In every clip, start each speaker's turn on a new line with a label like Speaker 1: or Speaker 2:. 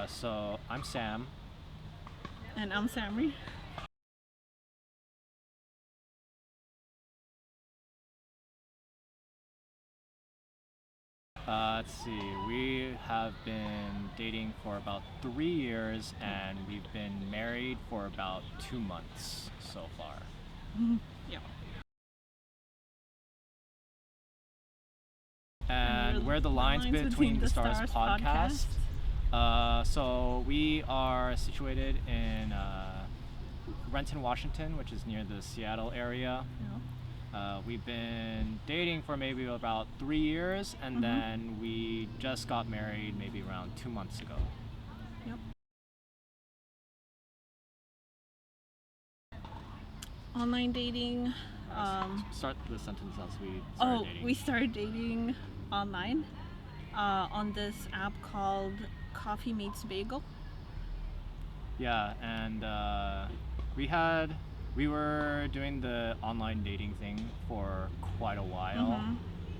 Speaker 1: So I'm Sam.
Speaker 2: And I'm Samri.
Speaker 1: Let's see, we have been dating for about 3 years and we've been married for about 2 months so far.
Speaker 2: Yeah.
Speaker 1: And we're the Lines Between the Stars podcast. So we are situated in Renton, Washington, which is near the Seattle area. We've been dating for maybe about 3 years, and then we just got married maybe around 2 months ago.
Speaker 2: Yep. Online dating.
Speaker 1: Start the sentence as we started dating.
Speaker 2: We started dating online on this app called Coffee Meets Bagel.
Speaker 1: Yeah, and we were doing the online dating thing for quite a while,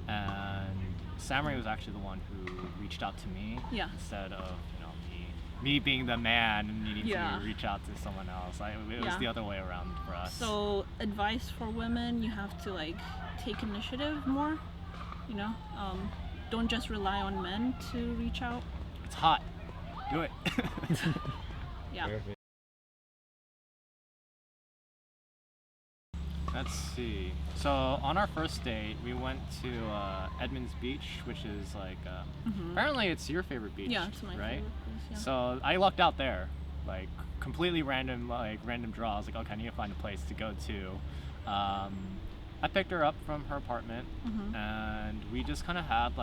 Speaker 1: and Samri was actually the one who reached out to me instead of me being the man and needing to reach out to someone else. It was the other way around for us.
Speaker 2: So advice for women: you have to take initiative more. Don't just rely on men to reach out.
Speaker 1: It's hot. Do it.
Speaker 2: Yeah.
Speaker 1: Let's see. So on our first date, we went to Edmonds Beach, which is apparently it's your favorite beach.
Speaker 2: Yeah, it's my
Speaker 1: right?
Speaker 2: favorite place. Yeah.
Speaker 1: So I lucked out there, completely random draw. I was like, okay, I need to find a place to go to. I picked her up from her apartment, and we just kind of had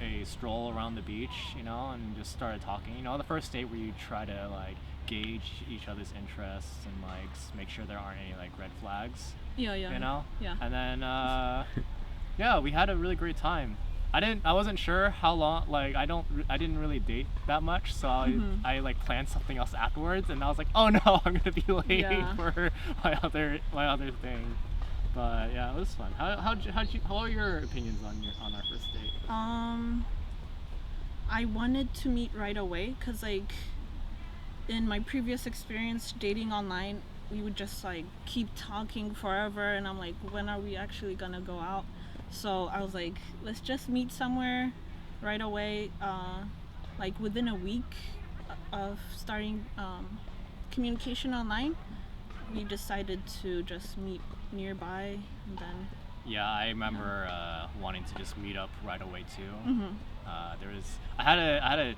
Speaker 1: a stroll around the beach, and just started talking. The first date where you try to gauge each other's interests and make sure there aren't any red flags.
Speaker 2: Yeah.
Speaker 1: Yeah. And then we had a really great time. I wasn't sure how long. I didn't really date that much, so I planned something else afterwards, and I was like, oh no, I'm gonna be late for my other thing. But yeah, it was fun. How are your opinions on our first date?
Speaker 2: I wanted to meet right away because in my previous experience dating online, we would just keep talking forever, and I'm like, when are we actually gonna go out? So I was like, let's just meet somewhere right away. Within a week of starting communication online, we decided to just meet nearby, and then
Speaker 1: I remember wanting to just meet up right away too. I had a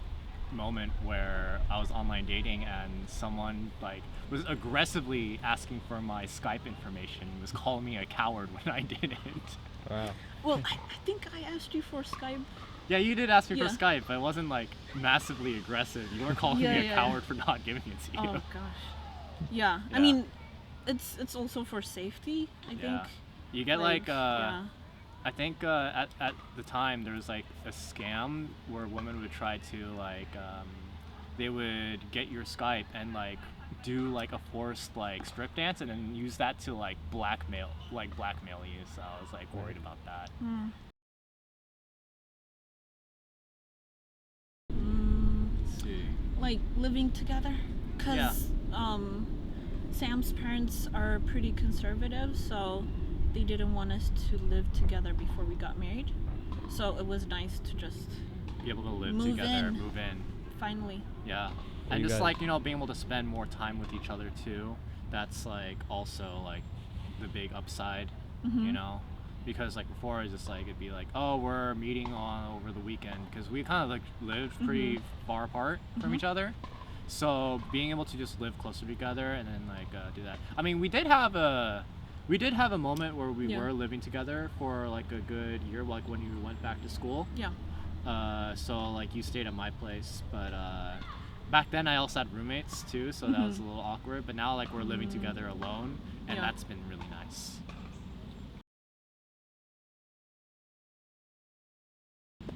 Speaker 1: moment where I was online dating and someone was aggressively asking for my Skype information, was calling me a coward when I didn't.
Speaker 3: Wow.
Speaker 2: Well, I think I asked you for Skype.
Speaker 1: Yeah, you did ask me for Skype, but it wasn't massively aggressive. You weren't calling me a coward for not giving it to you.
Speaker 2: Oh gosh. Yeah. I mean, it's also for safety, I think.
Speaker 1: You get I think at the time there was a scam where women would try to they would get your Skype and do a forced strip dance and then use that to blackmail you. So I was worried about that. Let's see.
Speaker 2: Living together, because Sam's parents are pretty conservative, so they didn't want us to live together before we got married. So it was nice to just
Speaker 1: be able to live
Speaker 2: move
Speaker 1: together, move in.
Speaker 2: Finally.
Speaker 1: Yeah. And just being able to spend more time with each other too. That's also the big upside, because before it's just it'd be oh, we're meeting on over the weekend, because we kind of lived pretty far apart from each other. So being able to just live closer together and then do that. I mean, we did have a moment where we were living together for a good year, when you went back to school.
Speaker 2: Yeah.
Speaker 1: So you stayed at my place, but back then I also had roommates too, so that was a little awkward. But now we're living together alone, and that's been really nice.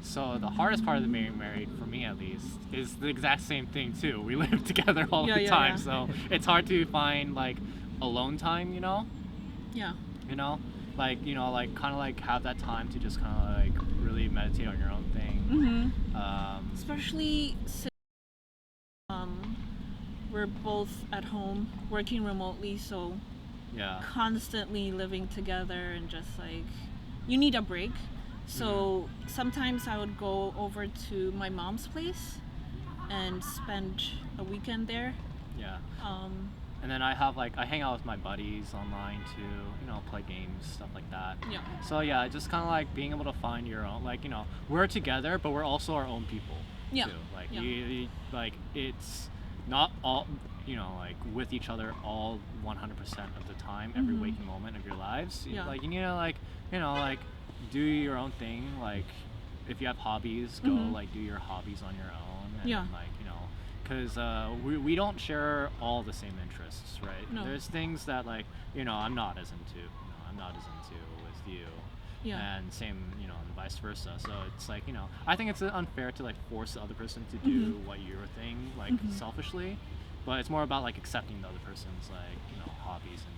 Speaker 1: So the hardest part of the being married, for me at least, is the exact same thing too. We live together all the time, so it's hard to find alone time,
Speaker 2: Yeah.
Speaker 1: Kind of have that time to just kind of really meditate on your own thing.
Speaker 2: Especially we're both at home working remotely, so
Speaker 1: Yeah.
Speaker 2: constantly living together and just like you need a break. So sometimes I would go over to my mom's place and spend a weekend there.
Speaker 1: Yeah. And then I hang out with my buddies online too, play games, stuff like that.
Speaker 2: Yeah.
Speaker 1: So yeah, just kind of like being able to find your own, we're together, but we're also our own people
Speaker 2: Yeah.
Speaker 1: too. Like
Speaker 2: Yeah.
Speaker 1: it's not all, with each other all 100% of the time, every waking moment of your lives.
Speaker 2: Yeah.
Speaker 1: Like you need to do your own thing. Like if you have hobbies, go do your hobbies on your own. And
Speaker 2: Yeah.
Speaker 1: because we don't share all the same interests, right?
Speaker 2: No.
Speaker 1: There's things that I'm not as into. I'm not as into with you.
Speaker 2: Yeah.
Speaker 1: And same, and vice versa. So it's I think it's unfair to force the other person to do what your thing, selfishly, but it's more about accepting the other person's hobbies and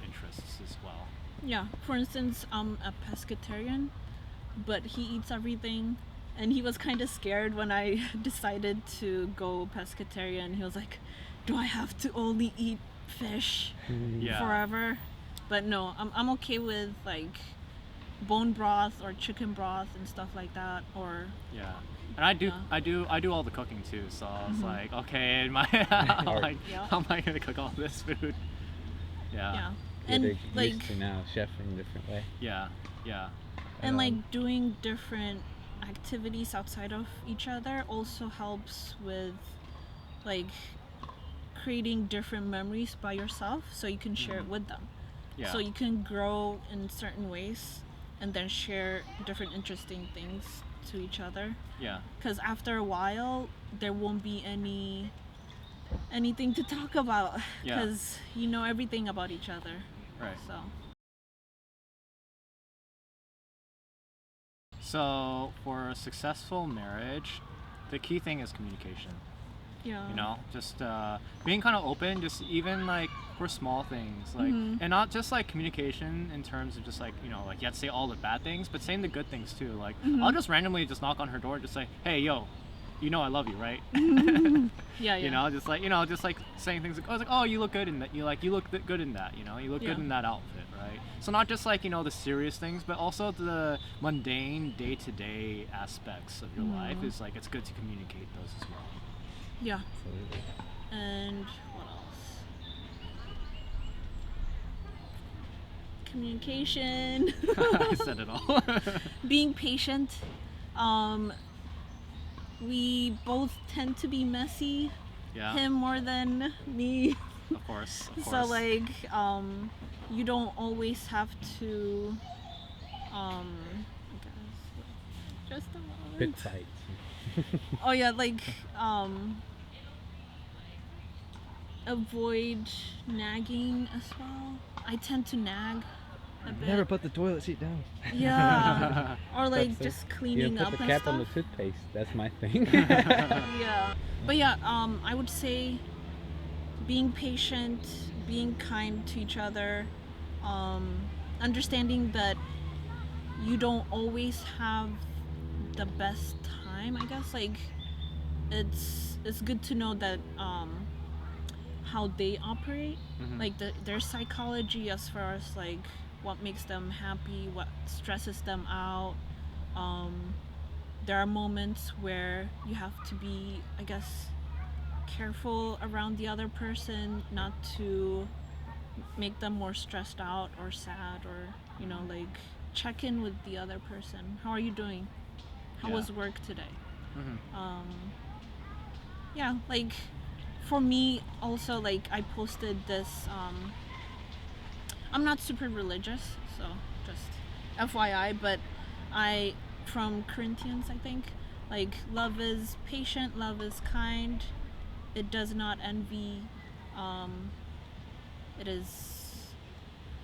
Speaker 1: interests as well.
Speaker 2: Yeah. For instance, I'm a pescatarian, but he eats everything. And he was kind of scared when I decided to go pescatarian. He was like, do I have to only eat fish
Speaker 1: Yeah.
Speaker 2: forever? But no, I'm okay with bone broth or chicken broth and stuff like that. Or
Speaker 1: Yeah. And I do all the cooking too. So I was like, okay, how am I gonna cook all this food? Yeah.
Speaker 2: yeah.
Speaker 3: You're
Speaker 2: And
Speaker 3: used to now chefing a different way.
Speaker 1: Yeah. Yeah.
Speaker 2: and doing different activities outside of each other also helps with creating different memories by yourself, so you can share it with them.
Speaker 1: Yeah.
Speaker 2: So you can grow in certain ways and then share different interesting things to each other,
Speaker 1: Yeah.
Speaker 2: because after a while there won't be anything to talk about
Speaker 1: Yeah.
Speaker 2: because you know everything about each other.
Speaker 1: Right. So for a successful marriage, the key thing is communication.
Speaker 2: Yeah.
Speaker 1: Just being kind of open, just even for small things, and not just communication in terms of just you have to say all the bad things, but saying the good things too. I'll just randomly just knock on her door and just say, hey, yo, I love you, right?
Speaker 2: Yeah.
Speaker 1: Just saying things oh, you look good in that. You look good in that. You look good in that outfit, right? So not just the serious things, but also the mundane day-to-day aspects of your life is it's good to communicate those as well.
Speaker 2: Yeah.
Speaker 3: Absolutely.
Speaker 2: And what else? Communication.
Speaker 1: I said it all.
Speaker 2: Being patient. We both tend to be messy.
Speaker 1: Yeah.
Speaker 2: Him more than me.
Speaker 1: Of course.
Speaker 2: So you don't always have to I guess just a moment.
Speaker 3: Big fights.
Speaker 2: Oh yeah, avoid nagging as well. I tend to nag a bit.
Speaker 3: Never put the toilet seat down.
Speaker 2: Yeah. Or
Speaker 3: That's
Speaker 2: just
Speaker 3: it.
Speaker 2: cleaning
Speaker 3: You put
Speaker 2: up
Speaker 3: the
Speaker 2: and
Speaker 3: cap
Speaker 2: stuff.
Speaker 3: on the toothpaste. That's my thing.
Speaker 2: Yeah. But yeah, I would say being patient, being kind to each other, understanding that you don't always have the best time, I guess. It's good to know that how they operate, their psychology as far as what makes them happy, what stresses them out. There are moments where you have to be, I guess, careful around the other person, not to make them more stressed out or sad, or check in with the other person. How are you doing? How was work today? Yeah, for me also, I posted this, I'm not super religious, so just FYI, but from Corinthians, I think, love is patient, love is kind, it does not envy,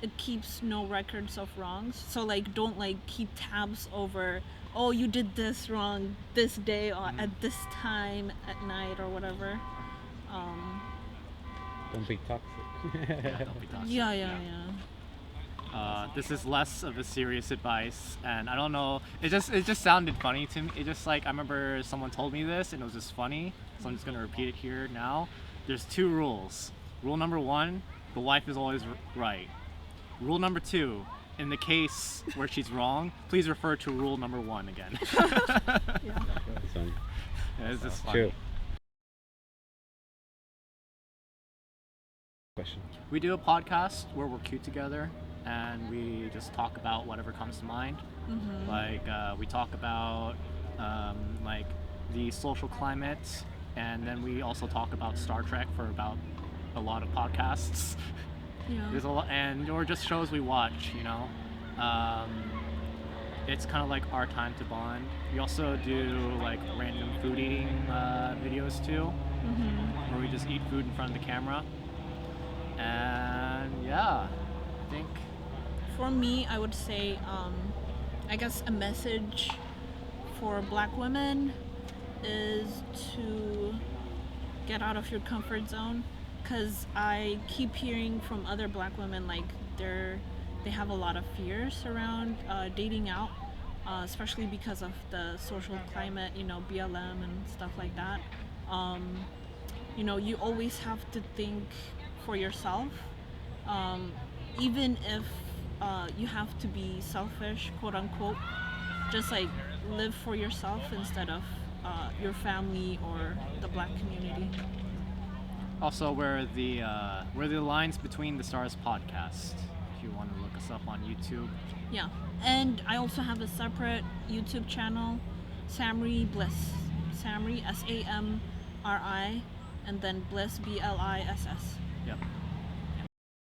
Speaker 2: it keeps no records of wrongs. So don't keep tabs over, oh, you did this wrong this day or at this time at night or whatever.
Speaker 3: Don't be toxic.
Speaker 1: Yeah, don't be toxic.
Speaker 2: Yeah.
Speaker 1: This is less of a serious advice, and I don't know. It just sounded funny to me. It just I remember someone told me this, and it was just funny. So I'm just gonna repeat it here now. there's 2 rules. Rule number 1, the wife is always right. Rule number 2, in the case where she's wrong, please refer to rule number 1 again.
Speaker 2: Yeah.
Speaker 3: That's funny.
Speaker 1: It's just
Speaker 3: True.
Speaker 1: funny.
Speaker 3: Question.
Speaker 1: We do a podcast where we're cute together and we just talk about whatever comes to mind.
Speaker 2: Mm-hmm.
Speaker 1: Like we talk about like the social climate, and then we also talk about Star Trek for about a lot of podcasts.
Speaker 2: Yeah.
Speaker 1: There's a lot, and or just shows we watch. You know, it's kind of like our time to bond. We also do like random food eating videos too,
Speaker 2: Mm-hmm.
Speaker 1: where we just eat food in front of the camera. And yeah, I think
Speaker 2: For me, I would say, I guess a message for Black women is to get out of your comfort zone, because I keep hearing from other Black women like they have a lot of fears around dating out, especially because of the social climate, you know, BLM and stuff like that. You know, you always have to think for yourself, even if you have to be selfish, quote unquote. Just like live for yourself instead of your family or the Black community.
Speaker 1: also we're the Lines Between the Stars podcast. If you want to look us up on YouTube.
Speaker 2: Yeah, and I also have a separate YouTube channel, Samri Bliss. Samri, Samri, and then Bliss, BLISS.
Speaker 1: Yep.